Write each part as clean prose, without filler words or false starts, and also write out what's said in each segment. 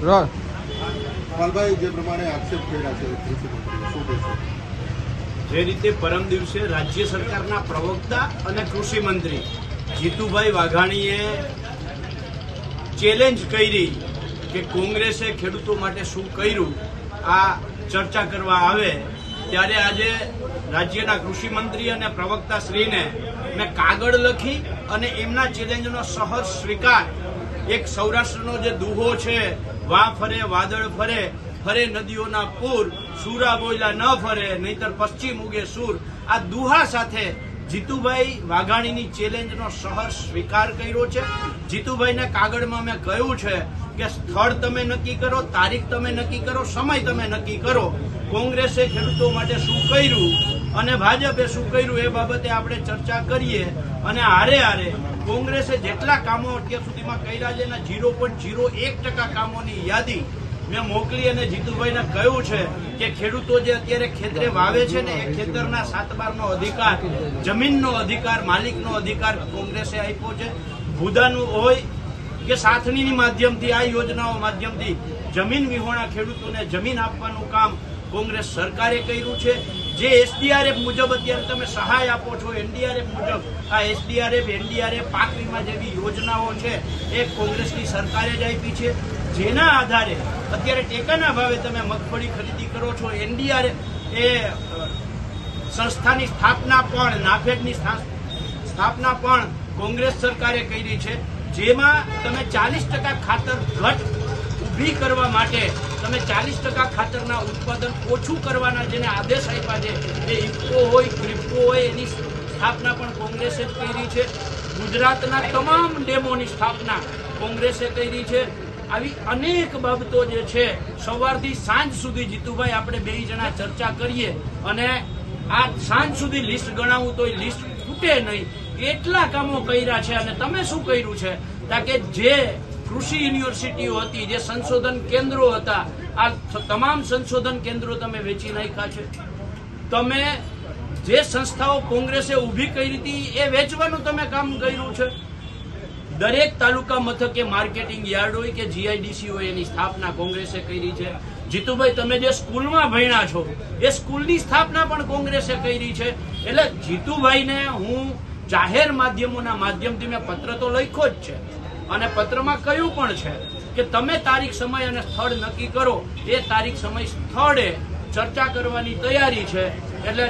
પાલભાઈ જે પ્રમાણે આક્ષેપ કર્યા છે કૃષિ મંત્રી શું કહેશો? જે રીતે પરમ દિવસે રાજ્ય સરકારના પ્રવક્તા અને કૃષિ મંત્રી જીતુભાઈ વાઘાણીએ ચેલેન્જ કરી કે કોંગ્રેસે ખેડૂતો માટે શું કર્યું આ ચર્ચા કરવા આવે ત્યારે આજે રાજ્યના કૃષિ મંત્રી અને પ્રવક્તા શ્રીને મેં કાગળ લખી અને એમના ચેલેન્જનો સહજ સ્વીકાર એક સૌરાષ્ટ્રનો જે દુહો છે, વા ફરે વાદળ ફરે ફરે નદીઓના પૂર, સુરા બોયલા ન ફરે નહીતર પશ્ચિમ ઉગે સૂર, આ દુહા સાથે જીતુભાઈ વાઘાણીની ચેલેન્જનો સહજ સ્વીકાર કર્યો છે. જીતુભાઈને કાગળમાં મેં કહ્યું છે કે સ્થળ તમે નક્કી કરો, તારીખ તમે નક્કી કરો, સમય તમે નક્કી કરો. કોંગ્રેસે ખેડૂતો માટે શું કર્યું અને ભાજપે શું કર્યું એ બાબતે આપણે ચર્ચા કરીએ અને હારે હારે કોંગ્રેસે જેટલા કામો અત્યાર સુધીમાં કર્યા છે એના 0.01% કામોની યાદી મેં મોકલી અને જીતુભાઈને કહ્યું છે કે ખેડૂતો જે અત્યારે ખેતરે વાવે છે ને એ ખેતરના 7/12નો અધિકાર, જમીનનો અધિકાર, માલિકનો અધિકાર કોંગ્રેસે આપ્યો છે. ભૂદાનું હોય કે સાથણીની માધ્યમથી આ યોજનાઓ માધ્યમથી જમીન વિહોણા ખેડૂતોને જમીન આપવાનું કામ કોંગ્રેસ સરકારે કર્યું છે. જે એસડીઆરએફ મુજબ અત્યારે તમે સહાય આપો છો, એનડીઆરએફ મુજબ આ એસડીઆરએફ, એનડીઆરએફ, પાક વીમા જેવી યોજનાઓ છે એ કોંગ્રેસની સરકારે જ આપી છે. જેના આધારે અત્યારે ટેકાના ભાવે તમે મગફળી ખરીદી કરો છો. એનડીઆરએફ એ સંસ્થાની સ્થાપના પણ, નાફેડની સ્થાપના પણ કોંગ્રેસ સરકારે કરી છે. જેમાં તમે 40% ખાતર ઘટ ઊભી કરવા માટે તમે 40% ખાતરના ઉત્પાદન ઓછું કરવાના જેને આદેશ આપ્યા છે એ ઇફકો હોય, ક્રિપ્કો હોય એની સ્થાપના પણ કોંગ્રેસે જ કરી છે. ગુજરાતના તમામ ડેમોની સ્થાપના કોંગ્રેસે કરી છે. આવી અનેક બાબતો જે છે સવારથી સાંજ સુધી જીતુભાઈ આપણે બે જણા ચર્ચા કરીએ અને આ સાંજ સુધી લિસ્ટ ગણાવું તો લિસ્ટ ખૂટે નહીં એટલા કામો કર્યા છે. અને તમે શું કર્યું છે કે જે કૃષિ યુનિવર્સિટીઓ હતી, જે સંશોધન કેન્દ્રો હતા, આ તમામ સંશોધન કેન્દ્રો તમે વેચી નાખ્યા છે. તમે જે સંસ્થાઓ કોંગ્રેસે ઊભી કરી હતી એ વેચવાનું તમે કામ કર્યું છે. દરેક તાલુકા મથકે માર્કેટિંગ યાર્ડ હોય કે જીઆઈડીસી હોય એની સ્થાપના કોંગ્રેસે કરી છે. જીતુભાઈ તમે જે સ્કૂલમાં ભણ્યા છો એ સ્કૂલની સ્થાપના પણ કોંગ્રેસે કરી છે. એટલે જીતુભાઈને હું જાહેર માધ્યમોના માધ્યમથી મેં પત્ર તો લખ્યો જ છે અને પત્રમાં કહ્યું પણ છે કે તમે તારીખ, સમય અને સ્થળ નક્કી કરો. એ તારીખ, સમય, સ્થળે ચર્ચા કરવાની તૈયારી છે. એટલે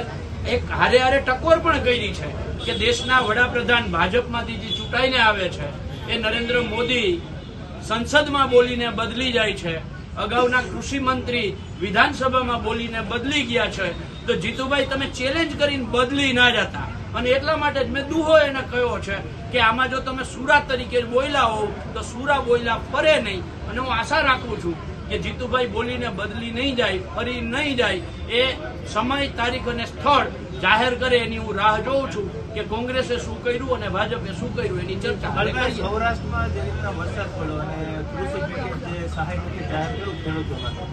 એક હારે હારે ટકોર પણ કરી છે કે દેશના વડાપ્રધાન ભાજપમાંથી જે ચૂંટાઈને આવે છે એ નરેન્દ્ર મોદી સંસદમાં બોલીને બદલી જાય છે. અગાઉના કૃષિ મંત્રી વિધાનસભામાં બોલીને બદલી ગયા છે. તો જીતુભાઈ તમે ચેલેન્જ કરીને બદલી ના જતા અને એટલા માટે જ મેં દુહો એને કહ્યો છે કે આમાં જો તમે સુરા તરીકે બોલ્યા હોવ તો સુરા બોલ્યા ફરે નહીં. અને હું આશા રાખું છું કે જીતુભાઈ બોલીને બદલી નહીં જાય, ફરી નહીં જાય. એ સમય, તારીખ અને સ્થળ જાહેર કરે એની હું રાહ જોઉં છું કે કોંગ્રેસે શું કર્યું અને ભાજપે શું કર્યું એની ચર્ચા. સૌરાષ્ટ્રમાં જે રીતના વરસાદ પડ્યો અને કૃષિ પેકેજ જે સહાય પેકેજ જાહેર કર્યું ખેડૂતો માટે,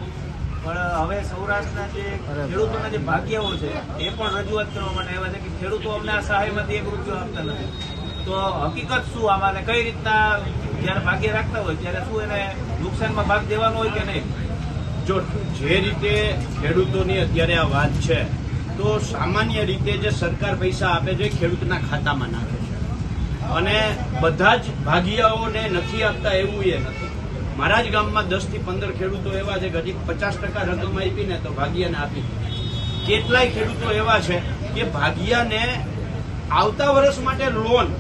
પણ હવે સૌરાષ્ટ્રના જે ખેડૂતોના જે ભાગ્યાઓ છે એ પણ રજૂઆત કરવા માટે આવ્યા છે કે ખેડૂતો અમને આ સહાયમાંથી 1 રૂપિયો આપતા નથી. તો હકીકત શું આમાં, કઈ રીતના જયારે ભાગ્ય રાખતા હોય ત્યારે શું એને નુકસાનમાં ભાગ દેવાનો હોય કે નહીં? જો જે રીતે ખેડૂતોની અત્યારે આ વાત છે તો સામાન્ય રીતે જે સરકાર પૈસા આપે છે ખેડૂતના ખાતામાં નાખે છે અને બધા જ ભાગીયાઓને નથી આપતા એવું એ નથી. મારા જ ગામમાં 10 થી 15 ખેડૂતો એવા છે કે હજી 50% રકમ આપીને તો ભાગિયાને આપી દીધી. કેટલાય ખેડૂતો એવા છે કે ભાગિયાને આવતા વર્ષ માટે લોન,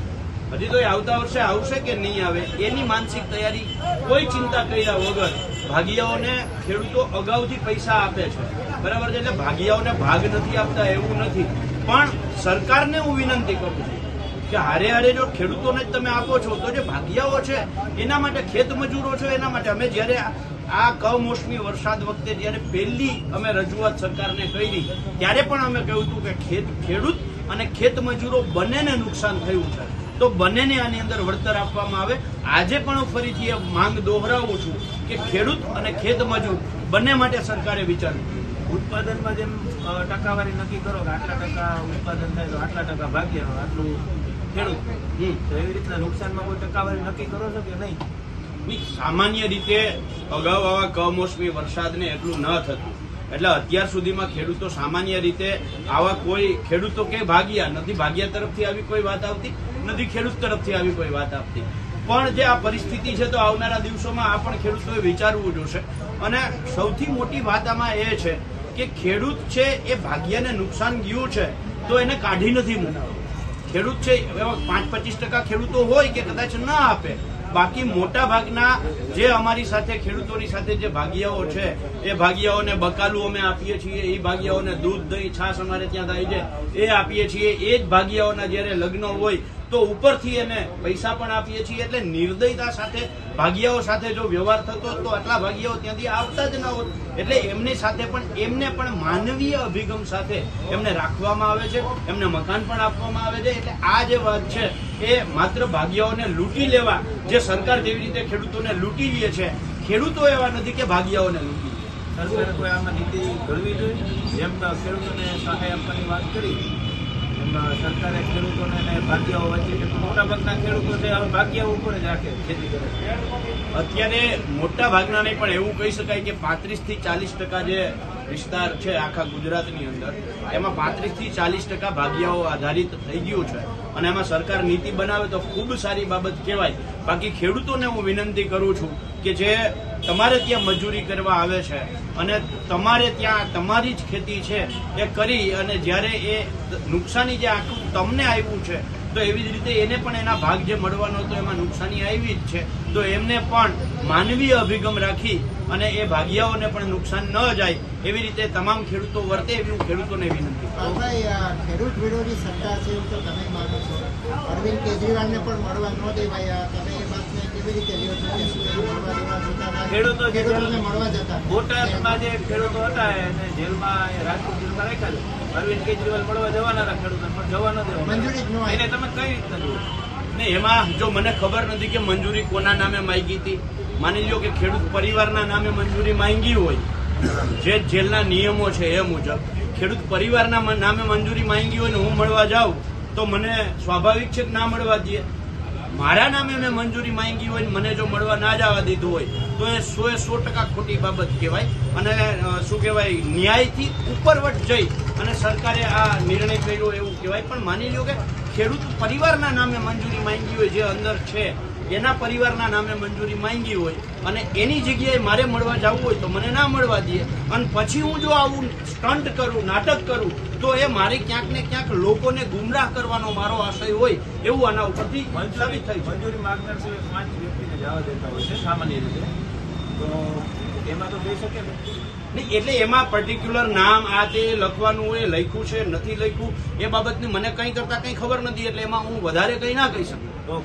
હજી તો એ આવતા વર્ષે આવશે કે નહીં આવે એની માનસિક તૈયારી કોઈ ચિંતા કર્યા વગર ભાગિયાઓને ખેડૂતો અગાઉથી પૈસા આપે છે. બરાબર છે. એટલે ભાગિયાઓને ભાગ નથી આપતા એવું નથી. પણ સરકારને હું વિનંતી કરું છું કે હારે હારે જો ખેડૂતોને જ તમે આપો છો તો જે ભાગિયાઓ છે એના માટે, ખેત મજૂરો છે એના માટે, અમે જયારે આ કમોસમી વરસાદ વખતે જયારે પહેલી અમે રજૂઆત સરકારને કરી ત્યારે પણ અમે કહ્યું હતું કે ખેડૂત અને ખેત મજૂરો બંનેને નુકસાન થયું છે તો બંનેને આની અંદર વળતર આપવામાં આવે. આજે પણ હું ફરીથી એ માંગ દોહરાવું છું કે ખેડૂત અને ખેત મજૂર બંને માટે સરકારે વિચારવું. ઉત્પાદનમાં જેમ ટકાવારી નક્કી કરો કે આટલા ટકા ઉત્પાદન થાય તો આટલા ટકા ભાગ્ય, આટલું ખેડૂત, તો એવી રીતના નુકસાનમાં કોઈ ટકાવારી નક્કી કરો છો કે નહીં? સામાન્ય રીતે અગાઉ આવા કમોસમી વરસાદને એટલું ન થતું, એટલે અત્યાર સુધીમાં ખેડૂતો સામાન્ય રીતે આવા કોઈ ખેડૂતો કે ભાગ્યા નથી, ભાગ્યા તરફથી આવી કોઈ વાત આવતી નથી, ખેડૂત તરફથી આવી કોઈ વાત આવતી. પણ જે આ પરિસ્થિતિ છે તો આવનારા દિવસોમાં આ પણ ખેડૂતોએ વિચારવું જોશે. અને સૌથી મોટી વાત આમાં એ છે કે ખેડૂત છે એ ભાગ્યાને નુકસાન ગયું છે તો એને કાઢી નથી મૂકતો. ખેડૂત છે એવા 5-25% ખેડૂતો હોય કે કદાચ ના આપે, બાકી મોટા ભાગના જે અમારી સાથે ખેડૂતોની સાથે જે ભાગીયાઓ છે એ ભાગીયાઓને બકાલું અમે આપીએ છીએ, એ ભાગીયાઓને દૂધ દહીં છાશ અમારે ત્યાં થાય છે એ આપીએ છીએ. એ જ ભાગીયાઓના જયારે લગ્ન હોય તો ઉપરથી એને પૈસા પણ આપીએ છીએ. એટલે નિર્દયતા સાથે ભાગીયાઓ સાથે જો વ્યવહાર થતો તો આટલા ભાગીયાઓ ત્યાંથી આવતા જ ન હોત. એટલે એમની સાથે પણ એમને પણ માનવીય અભિગમ સાથે એમને રાખવામાં આવે છે, એમને મકાન પણ આપવામાં આવે છે. એટલે આ જે વાત છે એ માત્ર ભાગીયાઓને લૂંટી લેવા, જે સરકાર જેવી રીતે ખેડૂતોને લૂંટી લે છે, ખેડૂતો એવા નથી કે ભાગીયાઓને લૂંટી લે. સરકારે કોઈ આમાં નીતિ ઘડવી જોઈએ, જેમ ખેડૂતોને સહાય આપવાની વાત કરી એમાં સરકારે ખેડૂતોને અને ભાગીયાઓ વચ્ચે મોટાભાગના ખેડૂતો છે હવે ભાગીયાઓ ઉપર જ રાખે ખેતી કરે. અત્યારે મોટા ભાગના નહીં પણ એવું કહી શકાય કે 35 થી 40% જે વિસ્તાર છે આખા ગુજરાતની અંદર, એમાં 35 થી 40% ભાગીયાઓ આધારિત થઈ ગયું છે. અને એમાં સરકાર નીતિ બનાવે તો ખૂબ સારી બાબત કહેવાય. બાકી ખેડૂતોને હું વિનંતી કરું છું કે જે તમારે ત્યાં મજૂરી કરવા આવે છે અને તમારે ત્યાં તમારી જ ખેતી છે એ કરી અને જ્યારે એ નુકસાની જે આખું તમને આવ્યું છે તો એવી જ રીતે એને પણ એના ભાગ જે મળવાનો હતો એમાં નુકસાની આવી જ છે, તો એમને પણ માનવીય અભિગમ રાખી અને એ ભાગીયાઓને પણ નુકસાન ન જાય એવી રીતે તમામ ખેડૂતો વર્તે એવી હું ખેડૂતોને વિનંતી કરું. ભાઈ, ખેડૂત વિરોધી સરકાર છે એવું તો તમે માનો છો? અરવિંદ કેજરીવાલને પણ મળવા ન દેવાયા, તમે એ વાતને કેવી રીતે લ્યો છો કે શું મળવા દેવા છતાં ખેડૂતો જે ખેડૂતોને મળવા જતા? બોટાદમાં જે ખેડૂતો હતા એને જેલમાં રાજકોટ જેલમાં રાખ્યા છે. અરવિંદ કેજરીવાલ મળવા જવાના હતા ખેડૂતો, પણ જવા ન દેવા, મંજૂરી જ ન આવી. એને તમે કઈ રીતના જુઓ? ને એમાં જો મને ખબર નથી કે મંજૂરી કોના નામે માંગી હતી. માની લો કે ખેડૂત પરિવારના નામે મંજૂરી માંગી હોય, જે જેલના નિયમો છે એ મુજબ ખેડૂત પરિવારના નામે મંજૂરી માંગી હોય ને હું મળવા જાઉં તો મને સ્વાભાવિક છે કે ના મળવા દે. મારા નામે મેં મંજૂરી માંગી હોય ને મને જો મળવા ના જવા દીધું હોય તો એ 100% ખોટી બાબત કહેવાય. અને શું કહેવાય, ન્યાયથી ઉપરવટ જઈ અને સરકારે આ નિર્ણય કર્યો એવું કહેવાય. પણ માની લો કે ખેડૂત પરિવારના નામે મંજૂરી માંગી હોય, જે અંદર છે એના પરિવારના નામે મંજૂરી માંગી હોય અને એની જગ્યાએ મારે મળવા જવું હોય તો મને ના મળવા દે અને પછી હું જો આવું સ્ટન્ટ કરું, નાટક કરું તો એ મારી ક્યાંક ને ક્યાંક લોકોને ગુમરાહ કરવાનો મારો આશય હોય એવું આના ઉપરથી સાબિત થાય છે. મંજૂરી માગનાર સિવાય 5 વ્યક્તિને જવા દેતા હોય છે સામાન્ય રીતે, તો એમાં તો જઈ શકે ને નહીં. એટલે એમાં પર્ટિક્યુલર નામ આ તે લખવાનું હોય, લખ્યું છે નથી લખ્યું એ બાબતની મને કંઈ કરતા કંઈ ખબર નથી, એટલે એમાં હું વધારે કંઈ ના કહી શકું. તો